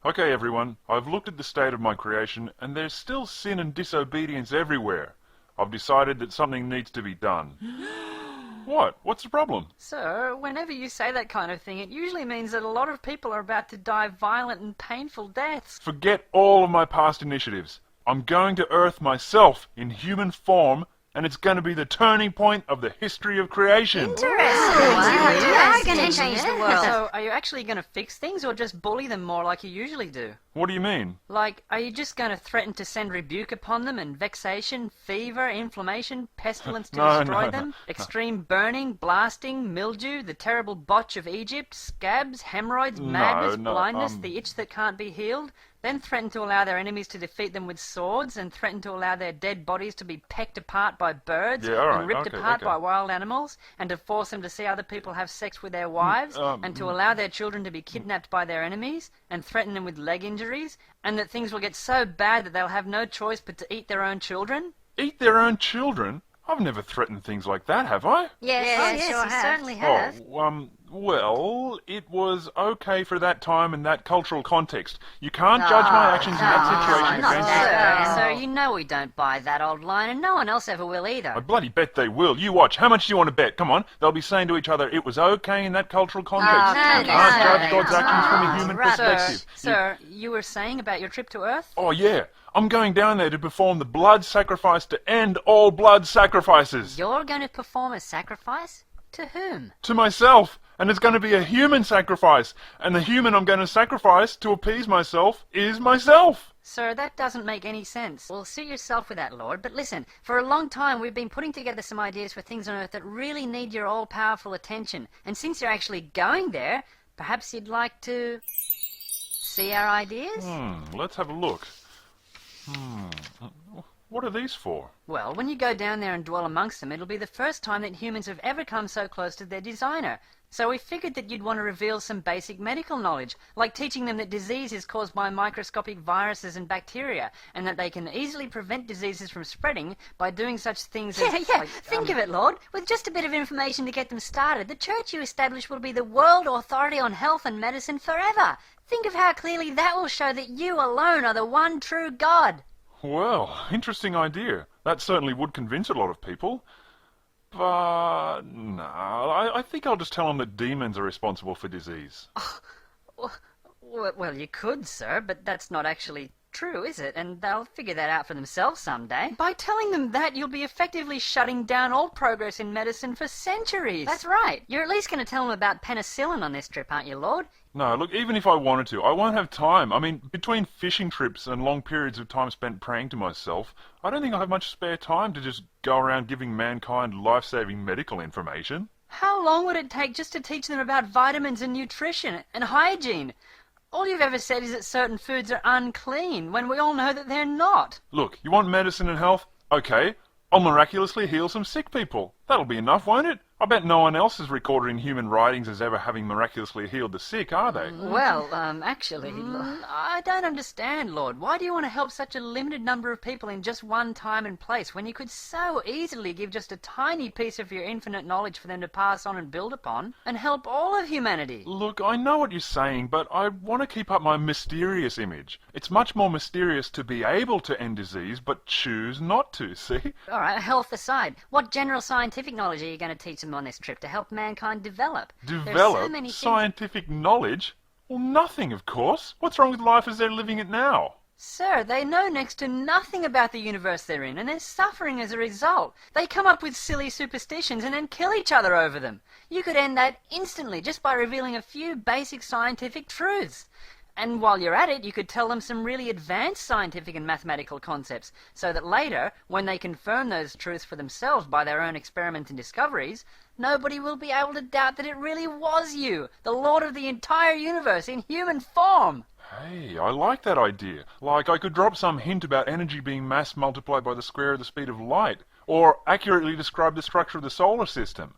Okay, everyone, I've looked at the state of my creation, and there's still sin and disobedience everywhere. I've decided that something needs to be done. What? What's the problem? Sir, whenever you say that kind of thing, it usually means that a lot of people are about to die violent and painful deaths. Forget all of my past initiatives. I'm going to Earth myself in human form, and it's going to be the turning point of the history of creation. Interesting. You are going to change the world. So, are you actually going to fix things or just bully them more like you usually do? What do you mean? Like, are you just going to threaten to send rebuke upon them and vexation, fever, inflammation, pestilence to destroy them? Extreme burning, blasting, mildew, the terrible botch of Egypt, scabs, hemorrhoids, madness, blindness, the itch that can't be healed? Then threaten to allow their enemies to defeat them with swords, and threaten to allow their dead bodies to be pecked apart by birds, and ripped apart by wild animals, and to force them to see other people have sex with their wives, and to allow their children to be kidnapped by their enemies, and threaten them with leg injuries, and that things will get so bad that they'll have no choice but to eat their own children? Eat their own children? I've never threatened things like that, have I? Yes, you certainly have. Well, it was okay for that time and that cultural context. You can't judge my actions in that situation against it. Sir, you know we don't buy that old line, and no one else ever will either. I bloody bet they will. You watch. How much do you want to bet? Come on. They'll be saying to each other, it was okay in that cultural context. You can't judge God's actions from a human perspective. Sir, you were saying about your trip to Earth? Oh, yeah. I'm going down there to perform the blood sacrifice to end all blood sacrifices. You're going to perform a sacrifice? To whom? To myself. And it's going to be a human sacrifice. And the human I'm going to sacrifice to appease myself is myself. Sir, that doesn't make any sense. Well, suit yourself with that, Lord. But listen, for a long time we've been putting together some ideas for things on Earth that really need your all-powerful attention. And since you're actually going there, perhaps you'd like to see our ideas? Let's have a look. What are these for? Well, when you go down there and dwell amongst them, it'll be the first time that humans have ever come so close to their designer. So we figured that you'd want to reveal some basic medical knowledge, like teaching them that disease is caused by microscopic viruses and bacteria, and that they can easily prevent diseases from spreading by doing such things as... Think of it, Lord. With just a bit of information to get them started, the church you establish will be the world authority on health and medicine forever. Think of how clearly that will show that you alone are the one true God. Well, interesting idea. That certainly would convince a lot of people. But no, I think I'll just tell them that demons are responsible for disease. Well, you could, sir, but that's not actually true, is it? And they'll figure that out for themselves someday. By telling them that, you'll be effectively shutting down all progress in medicine for centuries. That's right. You're at least going to tell them about penicillin on this trip, aren't you, Lord? No, look, even if I wanted to, I won't have time. I mean, between fishing trips and long periods of time spent praying to myself, I don't think I have much spare time to just go around giving mankind life-saving medical information. How long would it take just to teach them about vitamins and nutrition and hygiene? All you've ever said is that certain foods are unclean, when we all know that they're not. Look, you want medicine and health? Okay, I'll miraculously heal some sick people. That'll be enough, won't it? I bet no one else is recorded in human writings as ever having miraculously healed the sick, are they? Well, actually, I don't understand, Lord. Why do you want to help such a limited number of people in just one time and place when you could so easily give just a tiny piece of your infinite knowledge for them to pass on and build upon and help all of humanity? Look, I know what you're saying, but I want to keep up my mysterious image. It's much more mysterious to be able to end disease, but choose not to, see? All right, health aside, what general scientific knowledge are you going to teach them on this trip to help mankind develop? Develop? So scientific knowledge? Well, nothing, of course. What's wrong with life as they're living it now? Sir, they know next to nothing about the universe they're in, and they're suffering as a result. They come up with silly superstitions and then kill each other over them. You could end that instantly just by revealing a few basic scientific truths. And while you're at it, you could tell them some really advanced scientific and mathematical concepts, so that later, when they confirm those truths for themselves by their own experiments and discoveries, nobody will be able to doubt that it really was you, the Lord of the entire universe, in human form. Hey, I like that idea. Like, I could drop some hint about energy being mass multiplied by the square of the speed of light, or accurately describe the structure of the solar system.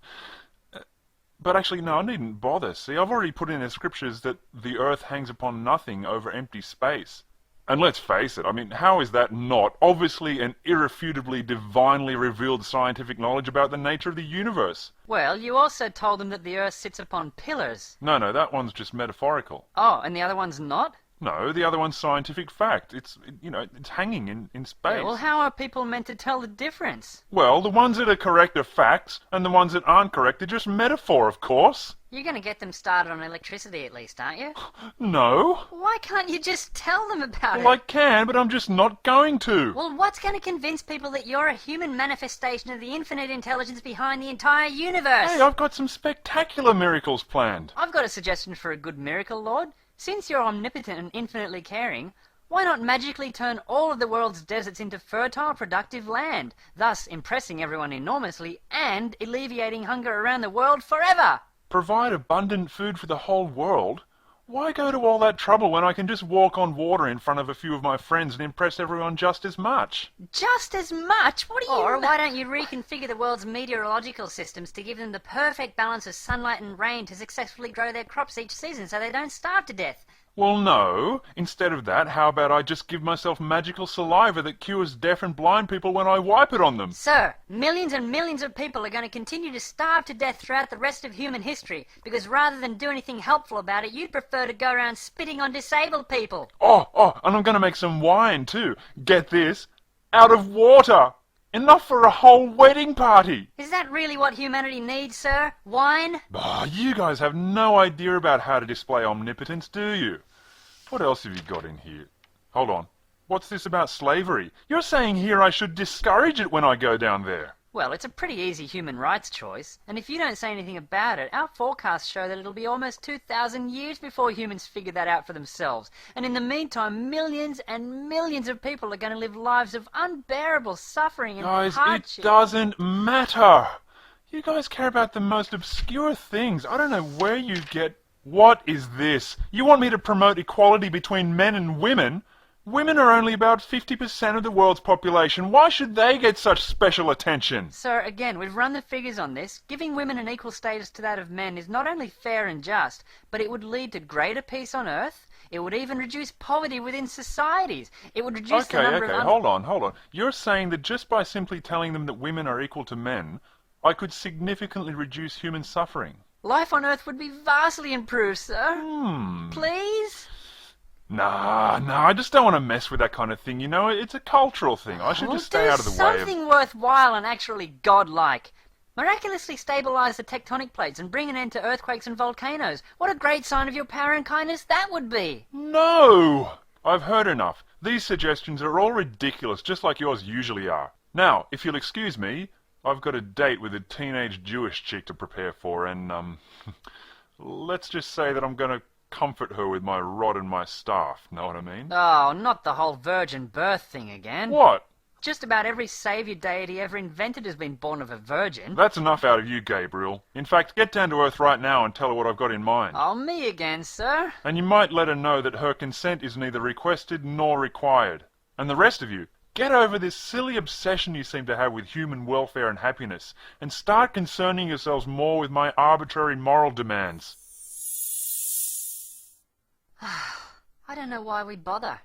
But actually, no, I needn't bother. See, I've already put in the scriptures that the earth hangs upon nothing over empty space. And let's face it, I mean, how is that not obviously and irrefutably divinely revealed scientific knowledge about the nature of the universe? Well, you also told them that the earth sits upon pillars. No, that one's just metaphorical. Oh, and the other one's not? No, the other one's scientific fact. It's hanging in space. Yeah, well, how are people meant to tell the difference? Well, the ones that are correct are facts, and the ones that aren't correct are just metaphor, of course. You're going to get them started on electricity at least, aren't you? No. Why can't you just tell them about Well, I it? can, but I'm just not going to. Well, what's going to convince people that you're a human manifestation of the infinite intelligence behind the entire universe? Hey, I've got some spectacular miracles planned. I've got a suggestion for a good miracle, Lord. Since you're omnipotent and infinitely caring, why not magically turn all of the world's deserts into fertile, productive land, thus impressing everyone enormously and alleviating hunger around the world forever? Provide abundant food for the whole world? Why go to all that trouble when I can just walk on water in front of a few of my friends and impress everyone just as much? Just as much? What do you... Or why don't you reconfigure the world's meteorological systems to give them the perfect balance of sunlight and rain to successfully grow their crops each season so they don't starve to death? Well, no. Instead of that, how about I just give myself magical saliva that cures deaf and blind people when I wipe it on them? Sir, millions and millions of people are going to continue to starve to death throughout the rest of human history because rather than do anything helpful about it, you'd prefer to go around spitting on disabled people. Oh, and I'm going to make some wine too. Get this. Out of water. Enough for a whole wedding party. Is that really what humanity needs, sir? Wine? You guys have no idea about how to display omnipotence, do you? What else have you got in here? Hold on. What's this about slavery? You're saying here I should discourage it when I go down there. Well, it's a pretty easy human rights choice, and if you don't say anything about it, our forecasts show that it'll be almost 2,000 years before humans figure that out for themselves. And in the meantime, millions and millions of people are going to live lives of unbearable suffering and Guys, hardship. it doesn't matter. You guys care about the most obscure things. I don't know where you get... What is this? You want me to promote equality between men and women? Women are only about 50% of the world's population. Why should they get such special attention? Sir, again, we've run the figures on this. Giving women an equal status to that of men is not only fair and just, but it would lead to greater peace on Earth. It would even reduce poverty within societies. It would reduce the number of... Hold on. You're saying that just by simply telling them that women are equal to men, I could significantly reduce human suffering? Life on Earth would be vastly improved, sir. Please? Nah, I just don't want to mess with that kind of thing, you know? It's a cultural thing. I should just stay out of the way of... something worthwhile and actually godlike. Miraculously stabilize the tectonic plates and bring an end to earthquakes and volcanoes. What a great sign of your power and kindness that would be. No! I've heard enough. These suggestions are all ridiculous, just like yours usually are. Now, if you'll excuse me, I've got a date with a teenage Jewish chick to prepare for, and, let's just say that I'm going to comfort her with my rod and my staff, know what I mean? Oh, not the whole virgin birth thing again. What? Just about every saviour deity ever invented has been born of a virgin. That's enough out of you, Gabriel. In fact, get down to earth right now and tell her what I've got in mind. Oh, me again, sir. And you might let her know that her consent is neither requested nor required. And the rest of you, get over this silly obsession you seem to have with human welfare and happiness, and start concerning yourselves more with my arbitrary moral demands. I don't know why we bother.